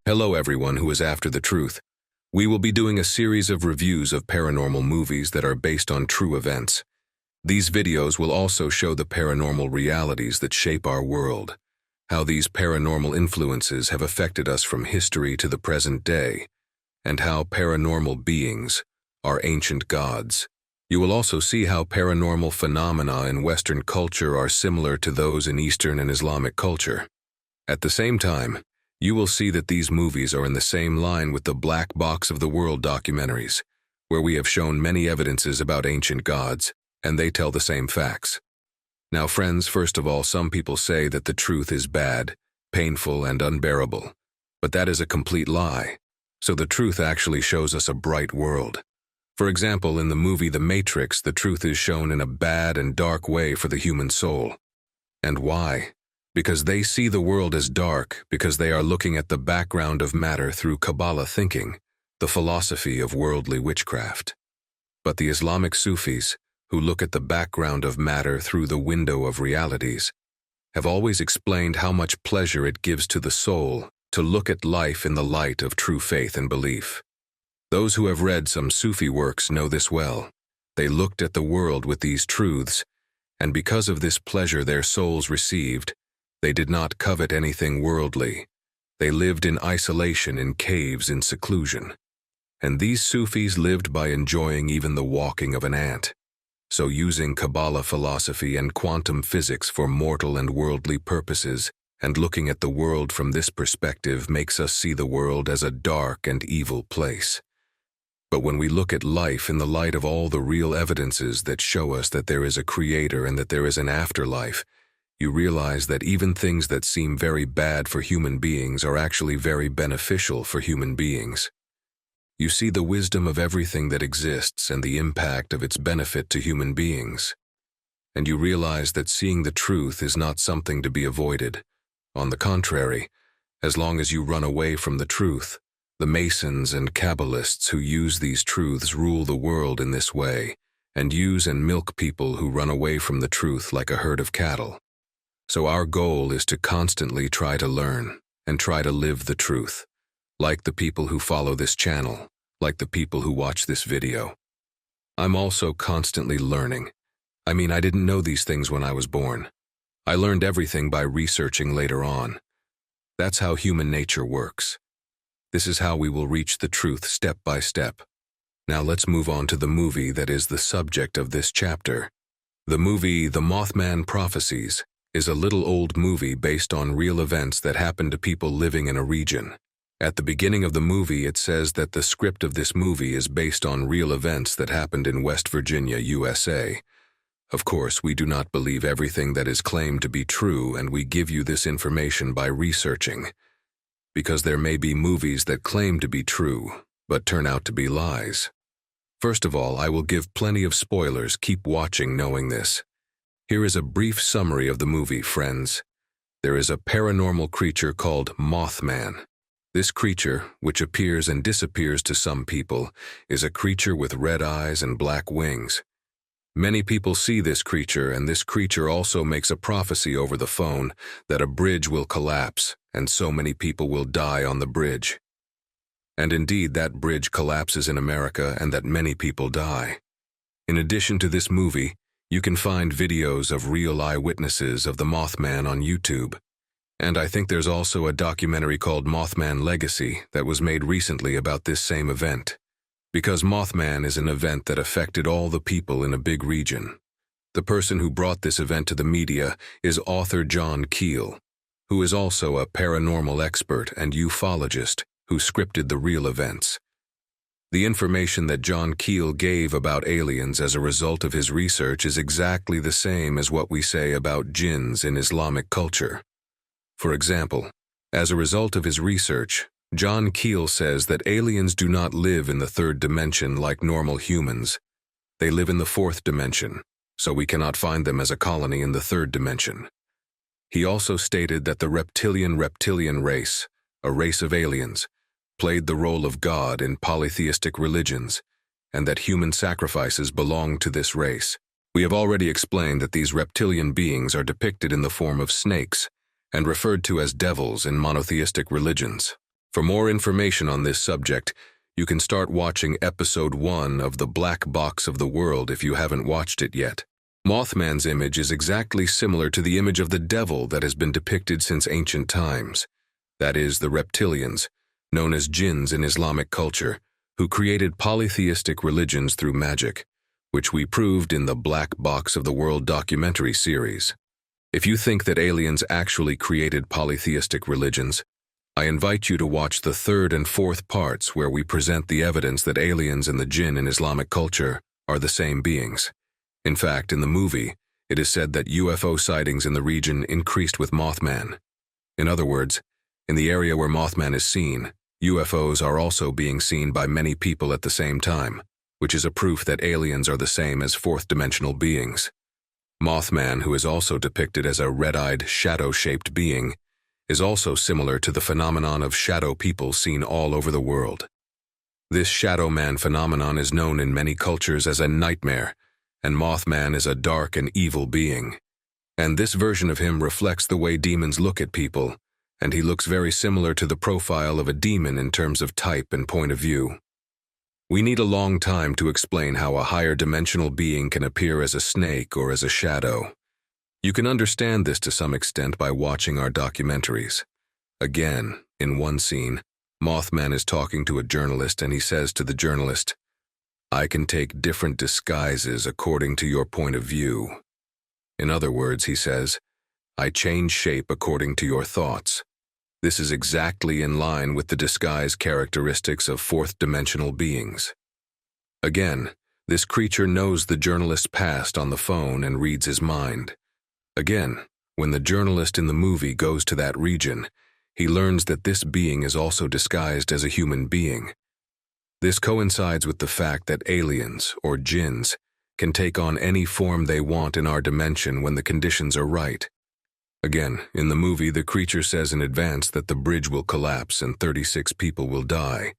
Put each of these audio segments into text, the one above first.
Hello everyone who is after the truth. We will be doing a series of reviews of paranormal movies that are based on true events. These videos will also show the paranormal realities that shape our world, how these paranormal influences have affected us from history to the present day, and how paranormal beings are ancient gods. You will also see how paranormal phenomena in Western culture are similar to those in Eastern and Islamic culture. At the same time, you will see that these movies are in the same line with the Black Box of the World documentaries, where we have shown many evidences about ancient gods, and they tell the same facts. Now friends, first of all, some people say that the truth is bad, painful, and unbearable, but that is a complete lie. So the truth actually shows us a bright world. For example, in the movie The Matrix, the truth is shown in a bad and dark way for the human soul. And why? Because they see the world as dark because they are looking at the background of matter through Kabbalah thinking, the philosophy of worldly witchcraft. But the Islamic Sufis, who look at the background of matter through the window of realities, have always explained how much pleasure it gives to the soul to look at life in the light of true faith and belief. Those who have read some Sufi works know this well. They looked at the world with these truths, and because of this pleasure their souls received, they did not covet anything worldly. They lived in isolation in caves in seclusion. And these Sufis lived by enjoying even the walking of an ant. So using Kabbalah philosophy and quantum physics for mortal and worldly purposes, and looking at the world from this perspective makes us see the world as a dark and evil place. But when we look at life in the light of all the real evidences that show us that there is a creator and that there is an afterlife, you realize that even things that seem very bad for human beings are actually very beneficial for human beings. You see the wisdom of everything that exists and the impact of its benefit to human beings. And you realize that seeing the truth is not something to be avoided. On the contrary, as long as you run away from the truth, the Masons and Kabbalists who use these truths rule the world in this way, and use and milk people who run away from the truth like a herd of cattle. So our goal is to constantly try to learn and try to live the truth, like the people who follow this channel, like the people who watch this video. I'm also constantly learning. I didn't know these things when I was born. I learned everything by researching later on. That's how human nature works. This is how we will reach the truth step by step. Now let's move on to the movie that is the subject of this chapter. The movie The Mothman Prophecies is a little old movie based on real events that happened to people living in a region. At the beginning of the movie, it says that the script of this movie is based on real events that happened in West Virginia, USA. Of course, we do not believe everything that is claimed to be true, and we give you this information by researching. Because there may be movies that claim to be true, but turn out to be lies. First of all, I will give plenty of spoilers. Keep watching knowing this. Here is a brief summary of the movie, friends. There is a paranormal creature called Mothman. This creature, which appears and disappears to some people, is a creature with red eyes and black wings. Many people see this creature, and this creature also makes a prophecy over the phone that a bridge will collapse, and so many people will die on the bridge. And indeed, that bridge collapses in America, and that many people die. In addition to this movie, you can find videos of real eyewitnesses of the Mothman on YouTube. And I think there's also a documentary called Mothman Legacy that was made recently about this same event. Because Mothman is an event that affected all the people in a big region. The person who brought this event to the media is author John Keel, who is also a paranormal expert and ufologist who scripted the real events. The information that John Keel gave about aliens as a result of his research is exactly the same as what we say about jinns in Islamic culture. For example, as a result of his research, John Keel says that aliens do not live in the third dimension like normal humans. They live in the fourth dimension, so we cannot find them as a colony in the third dimension. He also stated that the reptilian race, a race of aliens, played the role of God in polytheistic religions, and that human sacrifices belong to this race. We have already explained that these reptilian beings are depicted in the form of snakes and referred to as devils in monotheistic religions. For more information on this subject, you can start watching episode 1 of The Black Box of the World if you haven't watched it yet. Mothman's image is exactly similar to the image of the devil that has been depicted since ancient times. That is, the reptilians, known as jinns in Islamic culture, who created polytheistic religions through magic, which we proved in the Black Box of the World documentary series. If you think that aliens actually created polytheistic religions, I invite you to watch the 3rd and 4th parts where we present the evidence that aliens and the jinn in Islamic culture are the same beings. In fact, in the movie, it is said that UFO sightings in the region increased with Mothman. In other words, in the area where Mothman is seen, UFOs are also being seen by many people at the same time, which is a proof that aliens are the same as fourth-dimensional beings. Mothman, who is also depicted as a red-eyed, shadow-shaped being, is also similar to the phenomenon of shadow people seen all over the world. This shadow man phenomenon is known in many cultures as a nightmare, and Mothman is a dark and evil being. And this version of him reflects the way demons look at people, and he looks very similar to the profile of a demon in terms of type and point of view. We need a long time to explain how a higher dimensional being can appear as a snake or as a shadow. You can understand this to some extent by watching our documentaries. Again, in one scene, Mothman is talking to a journalist and he says to the journalist, "I can take different disguises according to your point of view." In other words, he says, "I change shape according to your thoughts." This is exactly in line with the disguise characteristics of fourth-dimensional beings. Again, this creature knows the journalist's past on the phone and reads his mind. Again, when the journalist in the movie goes to that region, he learns that this being is also disguised as a human being. This coincides with the fact that aliens, or jinns, can take on any form they want in our dimension when the conditions are right. Again, in the movie, the creature says in advance that the bridge will collapse and 36 people will die.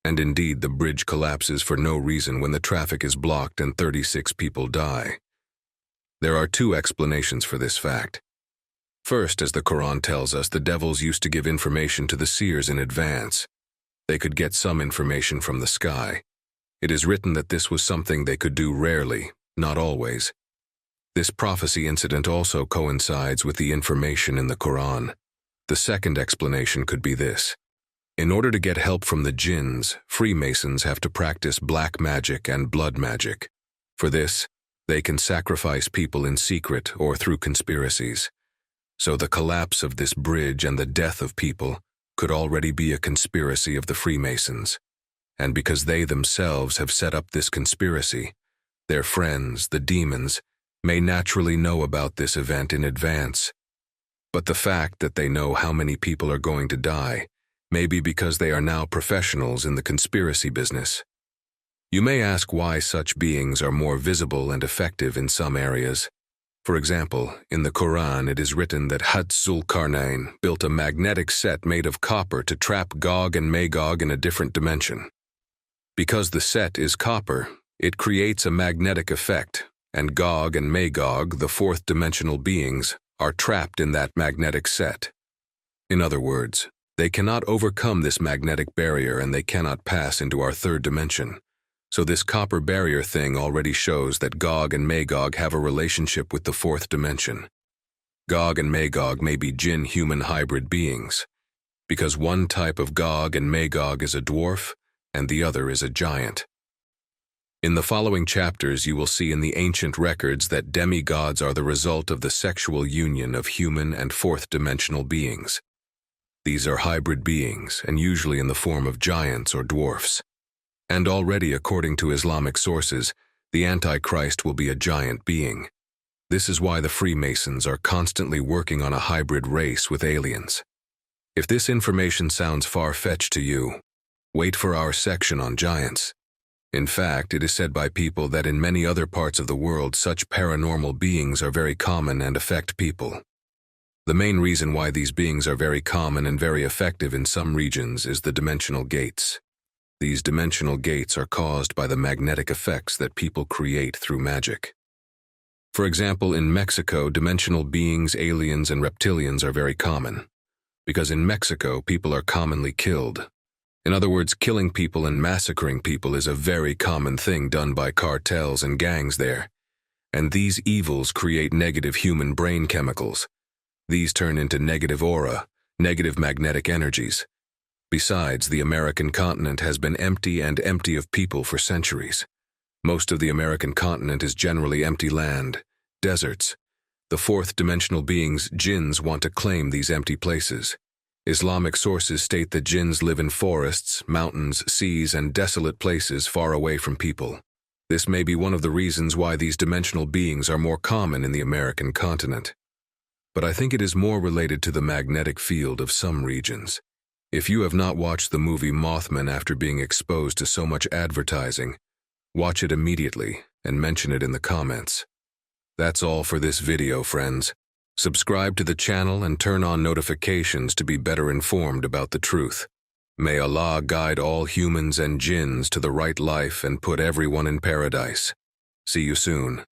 And indeed, the bridge collapses for no reason when the traffic is blocked and 36 people die. There are 2 explanations for this fact. First, as the Quran tells us, the devils used to give information to the seers in advance. They could get some information from the sky. It is written that this was something they could do rarely, not always. This prophecy incident also coincides with the information in the Quran. The second explanation could be this. In order to get help from the jinns, Freemasons have to practice black magic and blood magic. For this, they can sacrifice people in secret or through conspiracies. So the collapse of this bridge and the death of people could already be a conspiracy of the Freemasons. And because they themselves have set up this conspiracy, their friends, the demons, may naturally know about this event in advance. But the fact that they know how many people are going to die may be because they are now professionals in the conspiracy business. You may ask why such beings are more visible and effective in some areas. For example, in the Quran it is written that Zulkarnain built a magnetic set made of copper to trap Gog and Magog in a different dimension. Because the set is copper, it creates a magnetic effect, and Gog and Magog, the fourth-dimensional beings, are trapped in that magnetic set. In other words, they cannot overcome this magnetic barrier and they cannot pass into our third dimension. So this copper barrier thing already shows that Gog and Magog have a relationship with the fourth dimension. Gog and Magog may be jinn-human hybrid beings, because one type of Gog and Magog is a dwarf and the other is a giant. In the following chapters you will see in the ancient records that demigods are the result of the sexual union of human and fourth-dimensional beings. These are hybrid beings and usually in the form of giants or dwarfs. And already, according to Islamic sources, the Antichrist will be a giant being. This is why the Freemasons are constantly working on a hybrid race with aliens. If this information sounds far-fetched to you, wait for our section on giants. In fact, it is said by people that in many other parts of the world such paranormal beings are very common and affect people. The main reason why these beings are very common and very effective in some regions is the dimensional gates. These dimensional gates are caused by the magnetic effects that people create through magic. For example, in Mexico, dimensional beings, aliens, and reptilians are very common. because in Mexico, people are commonly killed. In other words, killing people and massacring people is a very common thing done by cartels and gangs there. And these evils create negative human brain chemicals. These turn into negative aura, negative magnetic energies. Besides, the American continent has been empty and empty of people for centuries. Most of the American continent is generally empty land, deserts. The fourth-dimensional beings, jinns, want to claim these empty places. Islamic sources state that jinns live in forests, mountains, seas, and desolate places far away from people. This may be one of the reasons why these dimensional beings are more common in the American continent. But I think it is more related to the magnetic field of some regions. If you have not watched the movie Mothman after being exposed to so much advertising, watch it immediately and mention it in the comments. That's all for this video, friends. Subscribe to the channel and turn on notifications to be better informed about the truth. May Allah guide all humans and jinns to the right life and put everyone in paradise. See you soon.